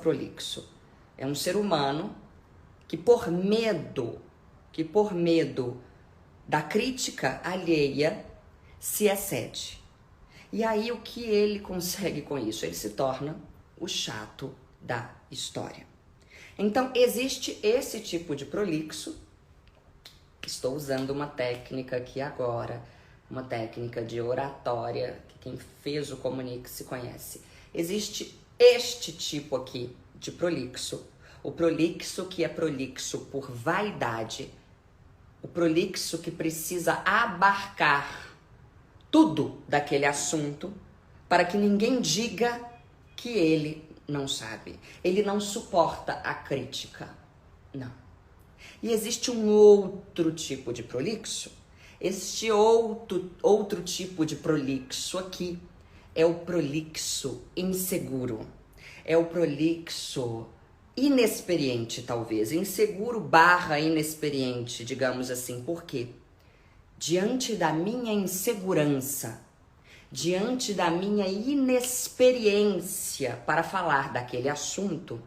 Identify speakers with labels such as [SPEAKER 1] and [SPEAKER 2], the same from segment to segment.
[SPEAKER 1] prolixo? É um ser humano que por medo da crítica alheia se excede. E aí o que ele consegue com isso? Ele se torna o chato da história. Então existe esse tipo de prolixo. Estou usando uma técnica aqui agora, uma técnica de oratória, que quem fez o Comunique-se conhece. Existe este tipo aqui de prolixo, o prolixo que é prolixo por vaidade, o prolixo que precisa abarcar tudo daquele assunto para que ninguém diga que ele não sabe. Ele não suporta a crítica, não. E existe um outro tipo de prolixo. Este outro tipo de prolixo aqui é o prolixo inseguro. É o prolixo inexperiente, talvez. Inseguro / inexperiente, digamos assim. Por quê? Diante da minha insegurança, diante da minha inexperiência para falar daquele assunto,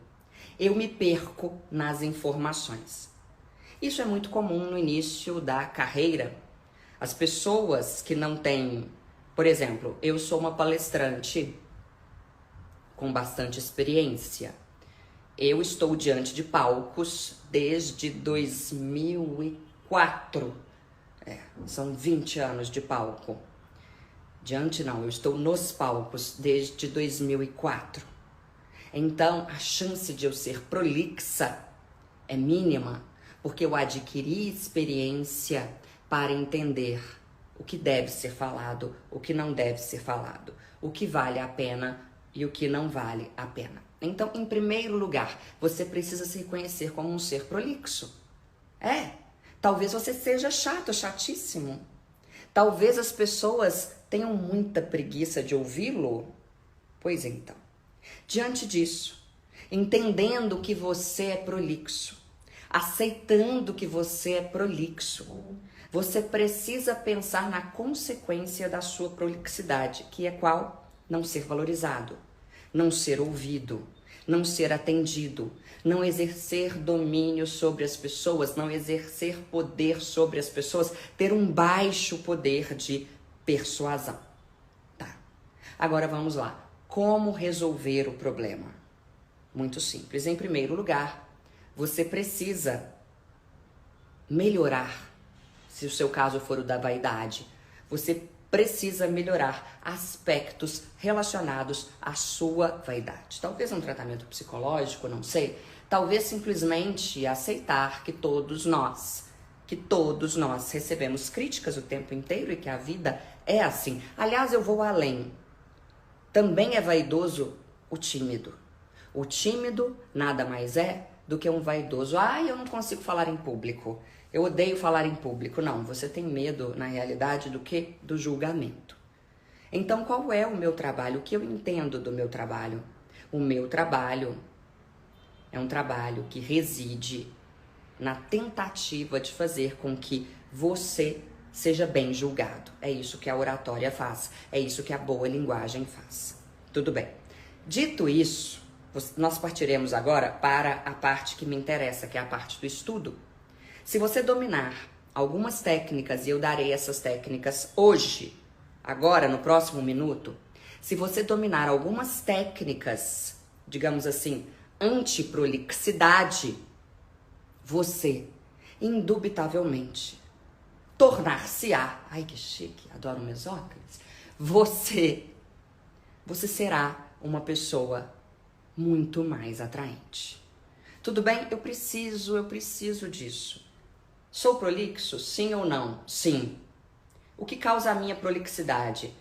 [SPEAKER 1] eu me perco nas informações. Isso é muito comum no início da carreira. As pessoas que não têm, por exemplo, eu sou uma palestrante com bastante experiência. Eu estou diante de palcos desde 2004. São 20 anos de palco. Eu estou nos palcos desde 2004. Então, a chance de eu ser prolixa é mínima, porque eu adquiri experiência para entender o que deve ser falado, o que não deve ser falado, o que vale a pena e o que não vale a pena. Então, em primeiro lugar, você precisa se reconhecer como um ser prolixo. Talvez você seja chato, chatíssimo. Talvez as pessoas tenham muita preguiça de ouvi-lo. Pois então, diante disso, entendendo que você é prolixo, aceitando que você é prolixo, você precisa pensar na consequência da sua prolixidade, que é qual? Não ser valorizado, não ser ouvido, não ser atendido, não exercer domínio sobre as pessoas, não exercer poder sobre as pessoas, ter um baixo poder de persuasão. Tá. Agora vamos lá. Como resolver o problema? Muito simples. Em primeiro lugar, você precisa melhorar, se o seu caso for o da vaidade, você precisa melhorar aspectos relacionados à sua vaidade. Talvez um tratamento psicológico, não sei. Talvez simplesmente aceitar que todos nós recebemos críticas o tempo inteiro e que a vida é assim. Aliás, eu vou além. Também é vaidoso o tímido. O tímido nada mais é do que um vaidoso. Eu não consigo falar em público. Eu odeio falar em público. Não, você tem medo, na realidade, do quê? Do julgamento. Então, qual é o meu trabalho? O que eu entendo do meu trabalho? O meu trabalho é um trabalho que reside na tentativa de fazer com que você seja bem julgado. É isso que a oratória faz. É isso que a boa linguagem faz. Tudo bem. Dito isso, nós partiremos agora para a parte que me interessa, que é a parte do estudo. Se você dominar algumas técnicas, e eu darei essas técnicas hoje, agora, no próximo minuto, se você dominar algumas técnicas, digamos assim, antiprolixidade, você, indubitavelmente, tornar-se-á, ai que chique, adoro meus óculos, você será uma pessoa muito mais atraente. Tudo bem? Eu preciso disso. Sou prolixo? Sim ou não? Sim. O que causa a minha prolixidade?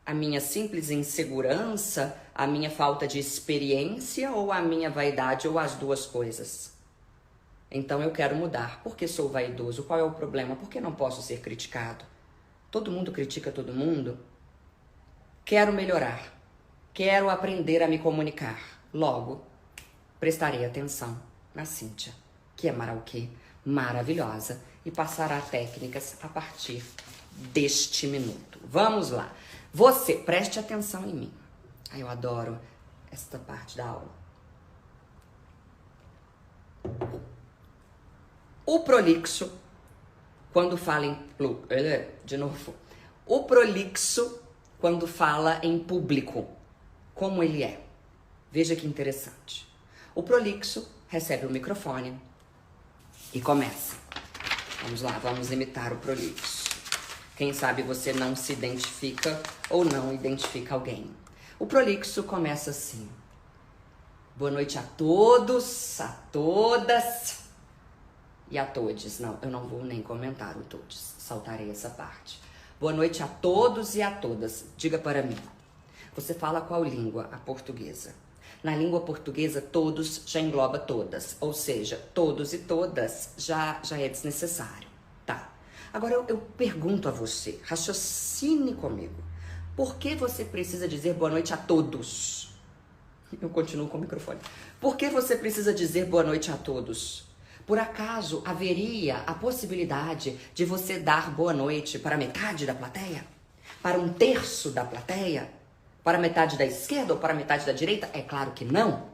[SPEAKER 1] A minha simples insegurança? A minha falta de experiência? Ou a minha vaidade? Ou as duas coisas? Então eu quero mudar. Por que sou vaidoso? Qual é o problema? Por que não posso ser criticado? Todo mundo critica todo mundo? Quero melhorar. Quero aprender a me comunicar. Logo, prestarei atenção na Cíntia, que é maravilhosa, e passará técnicas a partir deste minuto. Vamos lá. Você, preste atenção em mim. Eu adoro esta parte da aula. O prolixo, quando fala em... De novo. O prolixo, quando fala em público, como ele é? Veja que interessante. O prolixo recebe o microfone e começa. Vamos lá, vamos imitar o prolixo. Quem sabe você não se identifica ou não identifica alguém. O prolixo começa assim. Boa noite a todos, a todas e a todes. Não, eu não vou nem comentar o todes, saltarei essa parte. Boa noite a todos e a todas. Diga para mim, você fala qual língua? A portuguesa. Na língua portuguesa, todos já engloba todas, ou seja, todos e todas já é desnecessário. Tá. Agora eu pergunto a você, raciocine comigo. Por que você precisa dizer boa noite a todos? Eu continuo com o microfone. Por que você precisa dizer boa noite a todos? Por acaso haveria a possibilidade de você dar boa noite para metade da plateia? Para um terço da plateia? Para metade da esquerda ou para metade da direita? É claro que não.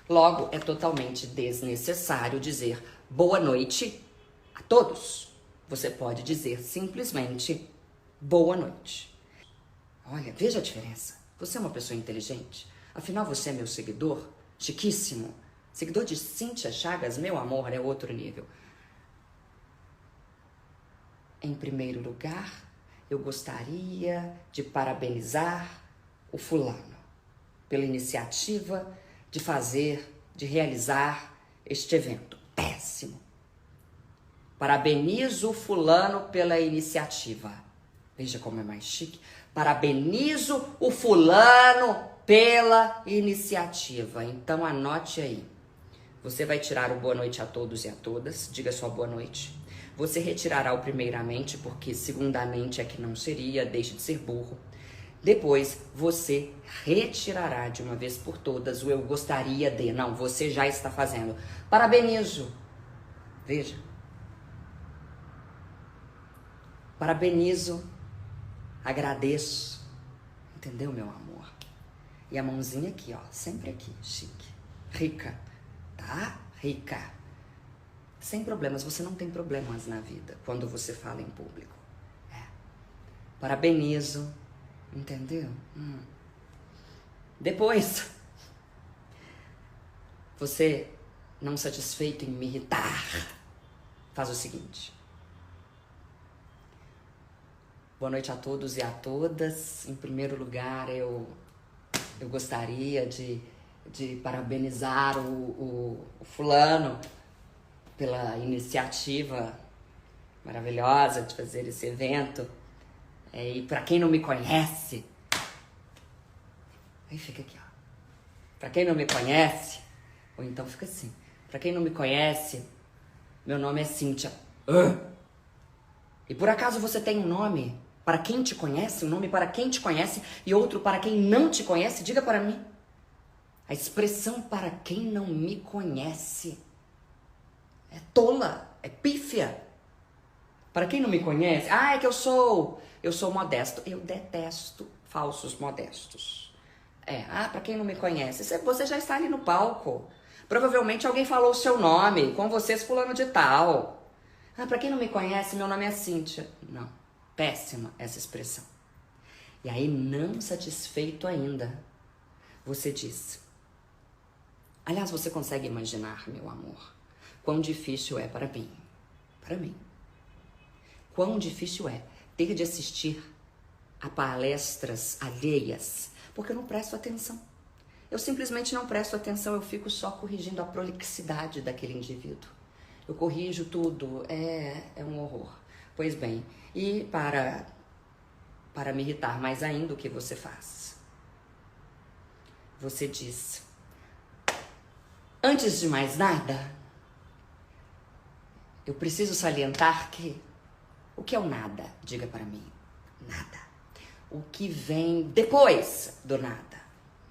[SPEAKER 1] Logo, é totalmente desnecessário dizer boa noite a todos. Você pode dizer simplesmente boa noite. Olha, veja a diferença. Você é uma pessoa inteligente. Afinal, você é meu seguidor, chiquíssimo. Seguidor de Cíntia Chagas, meu amor, é outro nível. Em primeiro lugar, eu gostaria de parabenizar o fulano pela iniciativa de realizar este evento. Péssimo. Parabenizo o fulano pela iniciativa. Veja como é mais chique. Parabenizo o fulano pela iniciativa. Então anote aí. Você vai tirar o boa noite a todos e a todas. Diga só boa noite. Você retirará o primeiramente, porque segundamente é que não seria. Deixe de ser burro. Depois, você retirará de uma vez por todas o eu gostaria de. Não, você já está fazendo. Parabenizo. Veja. Parabenizo. Agradeço. Entendeu, meu amor? E a mãozinha aqui, ó. Sempre aqui. Chique. Rica. Tá? Rica. Sem problemas. Você não tem problemas na vida quando você fala em público. É. Parabenizo. Entendeu? Depois, você, não satisfeito em me irritar, faz o seguinte. Boa noite a todos e a todas. Em primeiro lugar, eu gostaria de parabenizar o fulano pela iniciativa maravilhosa de fazer esse evento. E pra quem não me conhece, aí fica aqui, ó. Pra quem não me conhece, ou então fica assim. Pra quem não me conhece, meu nome é Cíntia. E por acaso você tem um nome para quem te conhece, um nome para quem te conhece e outro para quem não te conhece? Diga para mim. A expressão para quem não me conhece é tola, é pífia. Para quem não me conhece, é que eu sou modesto. Eu detesto falsos modestos. Para quem não me conhece, você já está ali no palco. Provavelmente alguém falou o seu nome, com vocês fulano de tal. Para quem não me conhece, meu nome é Cíntia. Não, péssima essa expressão. E aí, não satisfeito ainda, você diz. Aliás, você consegue imaginar, meu amor, quão difícil é para mim. Para mim. Quão difícil é ter de assistir a palestras alheias, porque eu não presto atenção. Eu simplesmente não presto atenção, eu fico só corrigindo a prolixidade daquele indivíduo. Eu corrijo tudo, é um horror. Pois bem, e para me irritar mais ainda, o que você faz? Você diz, antes de mais nada, eu preciso salientar que o que é o nada? Diga para mim. Nada. O que vem depois do nada?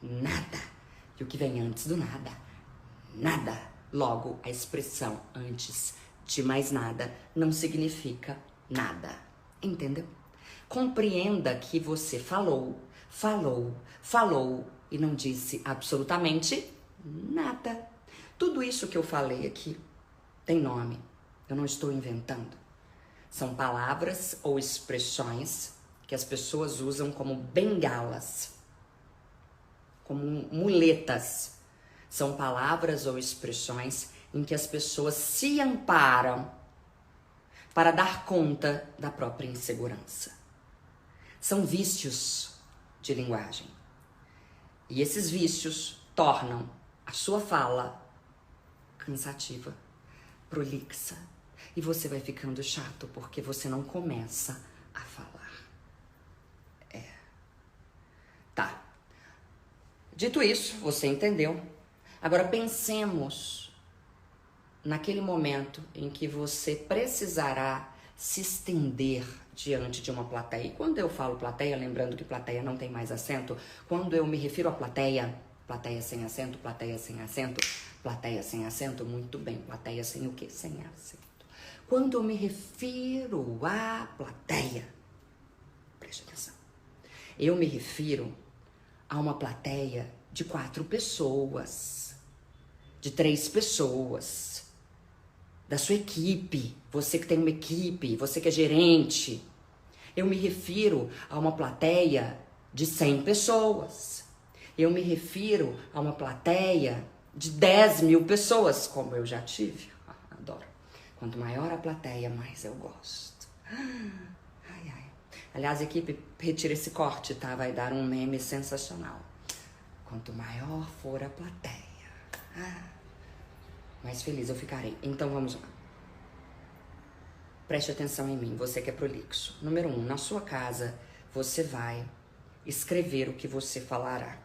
[SPEAKER 1] Nada. E o que vem antes do nada? Nada. Logo, a expressão antes de mais nada não significa nada. Entendeu? Compreenda que você falou e não disse absolutamente nada. Tudo isso que eu falei aqui tem nome. Eu não estou inventando. São palavras ou expressões que as pessoas usam como bengalas, como muletas. São palavras ou expressões em que as pessoas se amparam para dar conta da própria insegurança. São vícios de linguagem. E esses vícios tornam a sua fala cansativa, prolixa. E você vai ficando chato porque você não começa a falar. Tá. Dito isso, você entendeu. Agora pensemos naquele momento em que você precisará se estender diante de uma plateia. E quando eu falo plateia, lembrando que plateia não tem mais acento, quando eu me refiro à plateia, plateia sem acento, plateia sem acento, plateia sem acento, muito bem, plateia sem o quê? Sem acento. Quando eu me refiro à plateia, preste atenção, eu me refiro a uma plateia de 4 pessoas, de 3 pessoas, da sua equipe, você que tem uma equipe, você que é gerente. Eu me refiro a uma plateia de 100 pessoas. Eu me refiro a uma plateia de 10.000 pessoas, como eu já tive. Adoro. Quanto maior a plateia, mais eu gosto. Ai, ai. Aliás, equipe, retira esse corte, tá? Vai dar um meme sensacional. Quanto maior for a plateia, mais feliz eu ficarei. Então vamos lá. Preste atenção em mim, você que é prolixo. Número 1, na sua casa, você vai escrever o que você falará.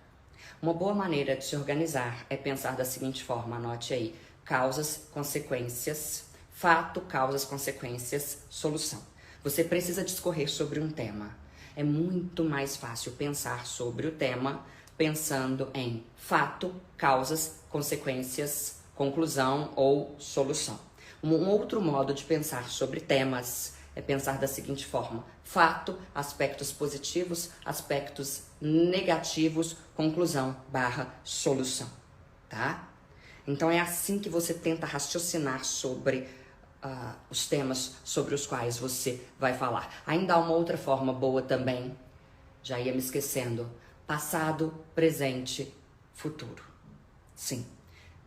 [SPEAKER 1] Uma boa maneira de se organizar é pensar da seguinte forma, anote aí. Causas, consequências, fato, causas, consequências, solução. Você precisa discorrer sobre um tema. É muito mais fácil pensar sobre o tema pensando em fato, causas, consequências, conclusão ou solução. Um outro modo de pensar sobre temas é pensar da seguinte forma: fato, aspectos positivos, aspectos negativos, conclusão / solução, tá? Então é assim que você tenta raciocinar sobre os temas sobre os quais você vai falar. Ainda há uma outra forma boa também, já ia me esquecendo: passado, presente, futuro. Sim.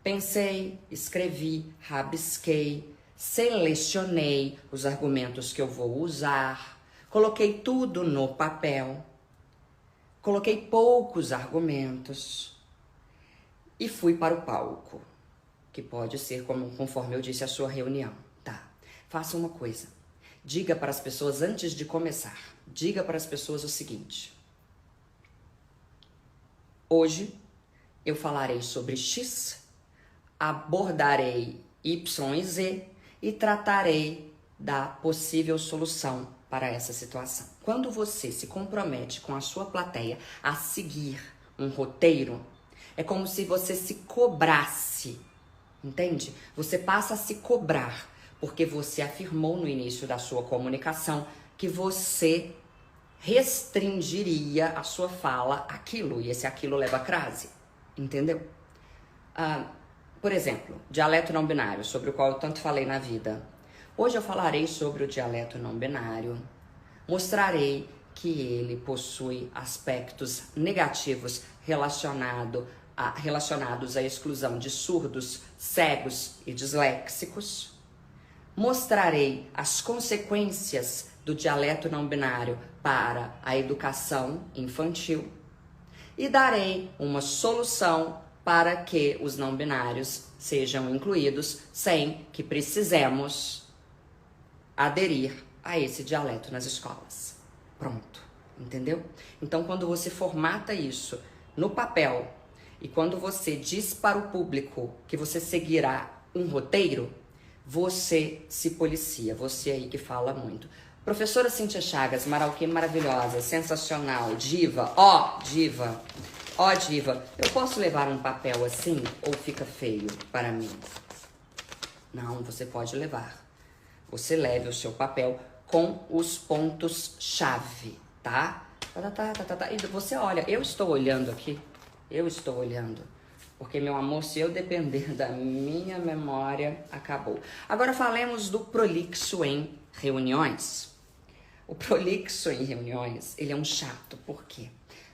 [SPEAKER 1] Pensei, escrevi, rabisquei, selecionei os argumentos que eu vou usar, coloquei tudo no papel, coloquei poucos argumentos e fui para o palco, que pode ser, conforme eu disse, a sua reunião. Tá, faça uma coisa, diga para as pessoas antes de começar, diga para as pessoas o seguinte: hoje eu falarei sobre X, abordarei Y e Z e tratarei da possível solução para essa situação. Quando você se compromete com a sua plateia a seguir um roteiro, é como se você se cobrasse, entende? Você passa a se cobrar, porque você afirmou no início da sua comunicação que você restringiria a sua fala àquilo, e esse aquilo leva a crase, entendeu? Por exemplo, dialeto não binário, sobre o qual eu tanto falei na vida. Hoje eu falarei sobre o dialeto não binário. Mostrarei que ele possui aspectos negativos relacionados à exclusão de surdos, cegos e disléxicos. Mostrarei as consequências do dialeto não binário para a educação infantil. E darei uma solução para que os não binários sejam incluídos sem que precisemos aderir a esse dialeto nas escolas. Pronto, entendeu? Então, quando você formata isso no papel e quando você diz para o público que você seguirá um roteiro, você se policia, você aí que fala muito. Professora Cíntia Chagas, marauquina maravilhosa, sensacional, diva, diva. Ó, diva, eu posso levar um papel assim ou fica feio para mim? Não, você pode levar. Você leve o seu papel com os pontos-chave, tá? E você olha, eu estou olhando aqui, eu estou olhando Porque, meu amor, se eu depender da minha memória, acabou. Agora falemos do prolixo em reuniões. O prolixo em reuniões, ele é um chato. Por quê?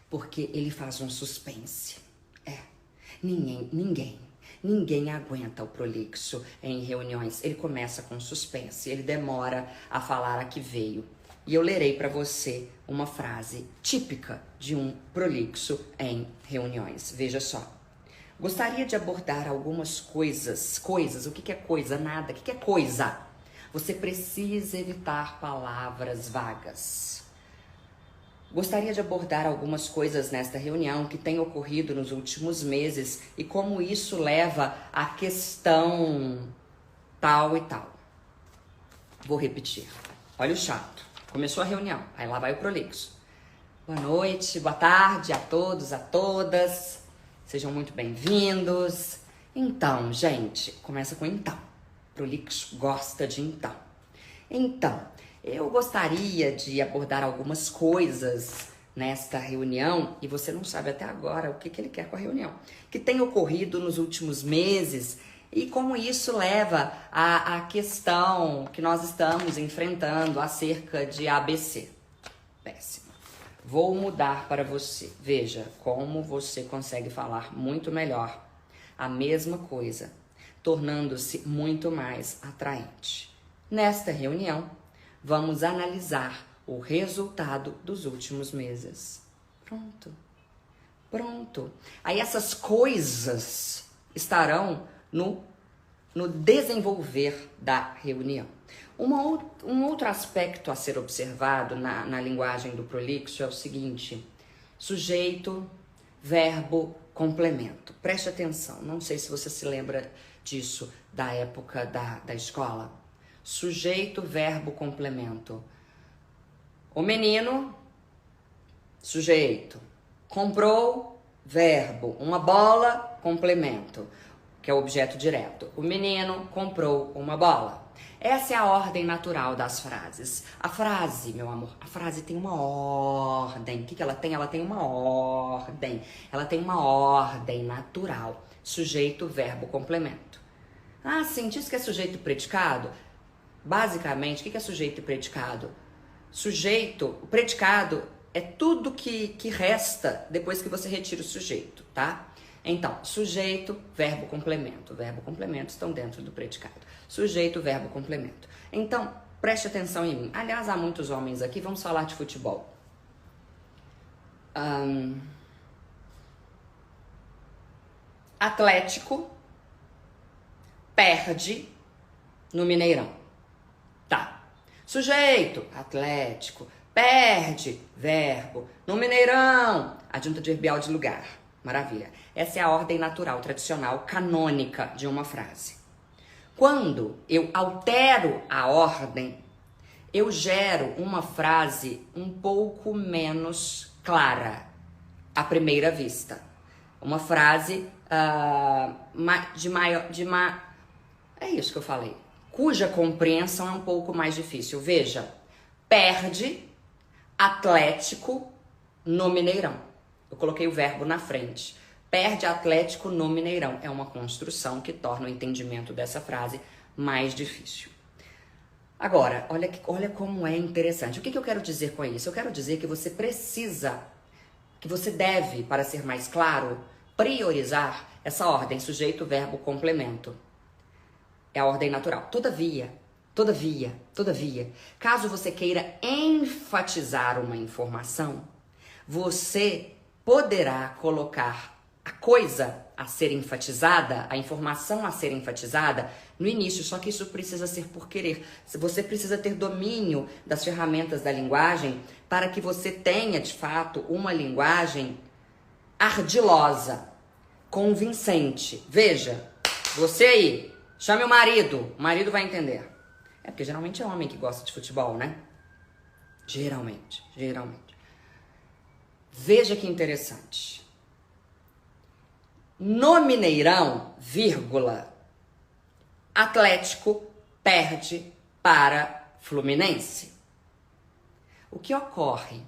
[SPEAKER 1] Porque ele faz um suspense. Ninguém aguenta o prolixo em reuniões. Ele começa com suspense, ele demora a falar a que veio. E eu lerei para você uma frase típica de um prolixo em reuniões. Veja só. Gostaria de abordar algumas coisas. Coisas, o que é coisa? Nada. O que é coisa? Você precisa evitar palavras vagas. Gostaria de abordar algumas coisas nesta reunião que têm ocorrido nos últimos meses e como isso leva à questão tal e tal. Vou repetir. Olha o chato. Começou a reunião, aí lá vai o prolixo. Boa noite, boa tarde a todos, a todas. Sejam muito bem-vindos. Então, gente, começa com então. Prolixo gosta de então. Então, eu gostaria de abordar algumas coisas nesta reunião, e você não sabe até agora o que ele quer com a reunião, que tem ocorrido nos últimos meses e como isso leva à questão que nós estamos enfrentando acerca de ABC. Péssimo. Vou mudar para você. Veja como você consegue falar muito melhor a mesma coisa, tornando-se muito mais atraente. Nesta reunião, vamos analisar o resultado dos últimos meses. Pronto. Pronto. Aí essas coisas estarão no desenvolver da reunião. Um outro aspecto a ser observado na linguagem do prolixo é o seguinte: sujeito, verbo, complemento. Preste atenção, não sei se você se lembra disso da época da escola. Sujeito, verbo, complemento. O menino, sujeito. Comprou, verbo. Uma bola, complemento, que é o objeto direto. O menino comprou uma bola. Essa é a ordem natural das frases. A frase, meu amor, a frase tem uma ordem. O que ela tem? Ela tem uma ordem. Ela tem uma ordem natural. Sujeito, verbo, complemento. Ah, sim, diz que é sujeito e predicado? Basicamente, o que é sujeito e predicado? Sujeito, o predicado é tudo que resta depois que você retira o sujeito, tá? Então, sujeito, verbo, complemento. Verbo, complemento estão dentro do predicado. Sujeito, verbo, complemento. Então, preste atenção em mim. Aliás, há muitos homens aqui, vamos falar de futebol. Atlético perde no Mineirão. Tá. Sujeito, Atlético, perde, verbo, no Mineirão, adjunta adverbial de lugar. Maravilha. Essa é a ordem natural, tradicional, canônica de uma frase. Quando eu altero a ordem, eu gero uma frase um pouco menos clara à primeira vista. Uma frase é isso que eu falei, cuja compreensão é um pouco mais difícil. Veja, perde Atlético no Mineirão. Eu coloquei o verbo na frente. Perde Atlético no Mineirão. É uma construção que torna o entendimento dessa frase mais difícil. Agora, olha como é interessante. O que eu quero dizer com isso? Eu quero dizer que você precisa, que você deve, para ser mais claro, priorizar essa ordem, sujeito, verbo, complemento. É a ordem natural. Todavia, caso você queira enfatizar uma informação, você poderá colocar a coisa a ser enfatizada, a informação a ser enfatizada no início, só que isso precisa ser por querer. Você precisa ter domínio das ferramentas da linguagem para que você tenha, de fato, uma linguagem ardilosa, convincente. Veja, você aí, chame o marido vai entender. É porque geralmente é homem que gosta de futebol, né? Geralmente. Veja que interessante. No Mineirão, vírgula, Atlético perde para Fluminense. O que ocorre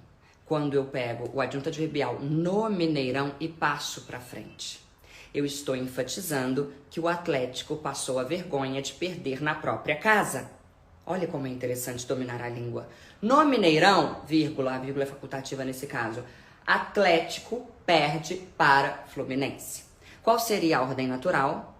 [SPEAKER 1] quando eu pego o adjunto adverbial no Mineirão e passo para frente? Eu estou enfatizando que o Atlético passou a vergonha de perder na própria casa. Olha como é interessante dominar a língua. No Mineirão, vírgula, a vírgula é facultativa nesse caso, Atlético perde para Fluminense. Qual seria a ordem natural?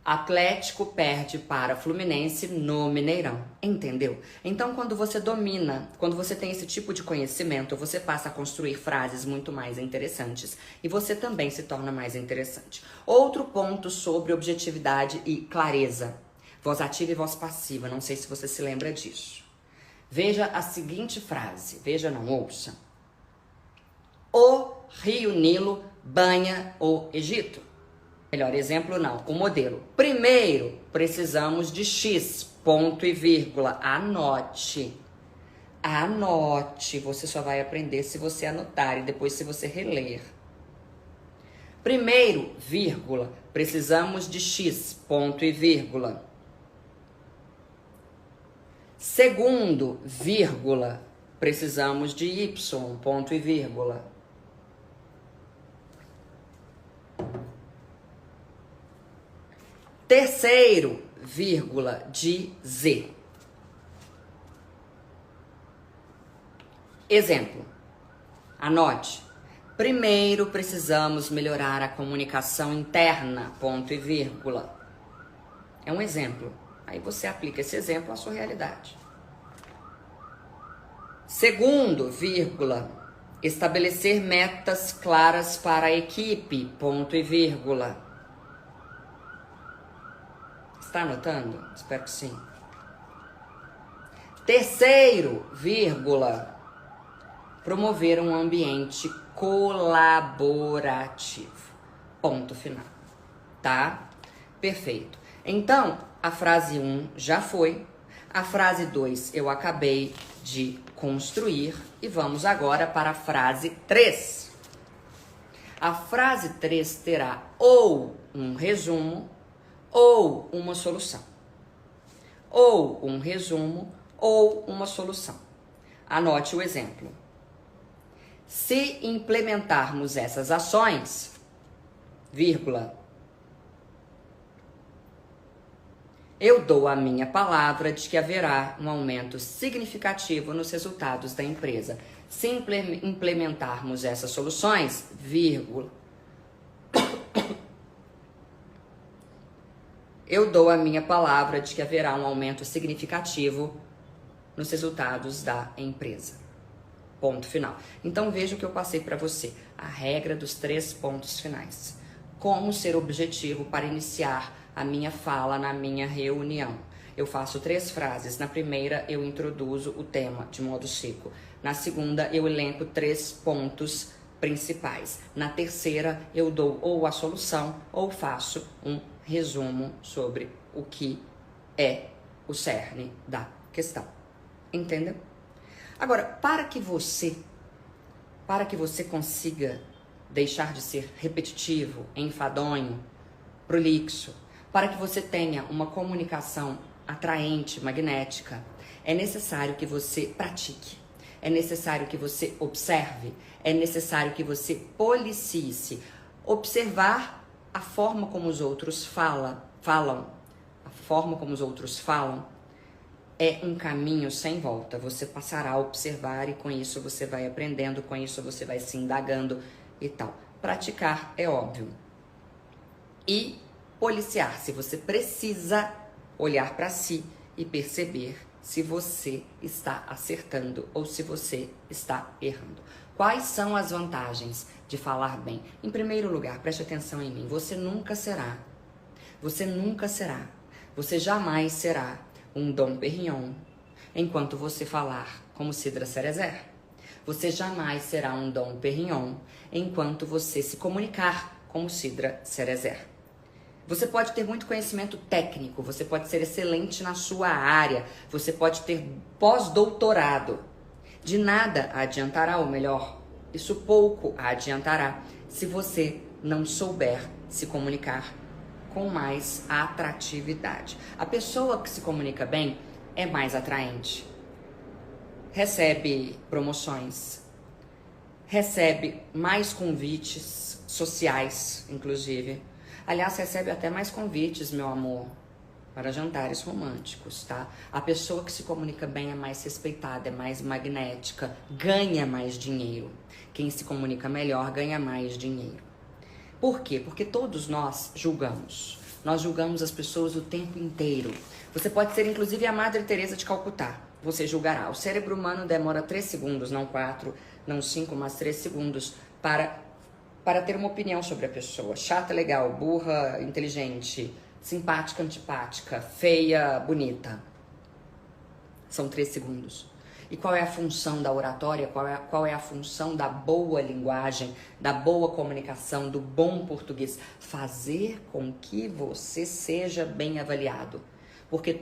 [SPEAKER 1] Atlético perde para Fluminense no Mineirão. Entendeu? Então, quando você domina, quando você tem esse tipo de conhecimento, você passa a construir frases muito mais interessantes e você também se torna mais interessante. Outro ponto sobre objetividade e clareza. Voz ativa e voz passiva. Não sei se você se lembra disso. Veja a seguinte frase. Veja, não, ouça. O Rio Nilo banha o Egito. Melhor exemplo, não. O modelo. Primeiro, precisamos de X, ponto e vírgula. Anote. Anote. Você só vai aprender se você anotar e depois se você reler. Primeiro, vírgula. Precisamos de X, ponto e vírgula. Segundo, vírgula. Precisamos de Y, ponto e vírgula. Terceiro, vírgula, de Z. Exemplo. Anote. Primeiro, precisamos melhorar a comunicação interna, ponto e vírgula. É um exemplo. Aí você aplica esse exemplo à sua realidade. Segundo, vírgula, estabelecer metas claras para a equipe, ponto e vírgula. Está anotando? Espero que sim. Terceiro, vírgula, promover um ambiente colaborativo. Ponto final. Tá? Perfeito. Então, a frase 1 já foi. A frase 2 eu acabei de construir. E vamos agora para a frase 3. A frase 3 terá ou um resumo ou uma solução. Ou um resumo ou uma solução. Anote o exemplo. Se implementarmos essas ações, vírgula, eu dou a minha palavra de que haverá um aumento significativo nos resultados da empresa. Se implementarmos essas soluções, vírgula, eu dou a minha palavra de que haverá um aumento significativo nos resultados da empresa. Ponto final. Então veja o que eu passei para você. A regra dos 3 pontos finais. Como ser objetivo para iniciar a minha fala na minha reunião. Eu faço 3 frases. Na primeira, eu introduzo o tema de modo seco. Na segunda, eu elenco 3 pontos principais. Na terceira, eu dou ou a solução ou faço um resumo sobre o que é o cerne da questão. Entendeu? Agora, para que você consiga deixar de ser repetitivo, enfadonho, prolixo, para que você tenha uma comunicação atraente, magnética, é necessário que você pratique, é necessário que você observe, é necessário que você policie-se. Observar a forma como os outros falam, a forma como os outros falam é um caminho sem volta. Você passará a observar e com isso você vai aprendendo, com isso você vai se indagando e tal. Praticar é óbvio. E policiar-se. Você precisa olhar para si e perceber se você está acertando ou se você está errando. Quais são as vantagens de falar bem? Em primeiro lugar, preste atenção em mim. Você nunca será, você jamais será um Dom Perignon enquanto você falar como Cidra Cerezer. Você jamais será um Dom Perignon enquanto você se comunicar como Cidra Cerezer. Você pode ter muito conhecimento técnico, você pode ser excelente na sua área, você pode ter pós-doutorado. De nada adiantará, ou melhor, isso pouco adiantará se você não souber se comunicar com mais atratividade. A pessoa que se comunica bem é mais atraente, recebe promoções, recebe mais convites sociais, inclusive. Aliás, recebe até mais convites, meu amor, para jantares românticos, tá? A pessoa que se comunica bem é mais respeitada, é mais magnética, ganha mais dinheiro. Quem se comunica melhor ganha mais dinheiro. Por quê? Porque todos nós julgamos. Nós julgamos as pessoas o tempo inteiro. Você pode ser, inclusive, a Madre Teresa de Calcutá. Você julgará. O cérebro humano demora 3 segundos, não 4, não 5, mas 3 segundos para ter uma opinião sobre a pessoa. Chata, legal, burra, inteligente, simpática, antipática, feia, bonita. São 3 segundos. E qual é a função da oratória? Qual é a função da boa linguagem, da boa comunicação, do bom português? Fazer com que você seja bem avaliado. Porque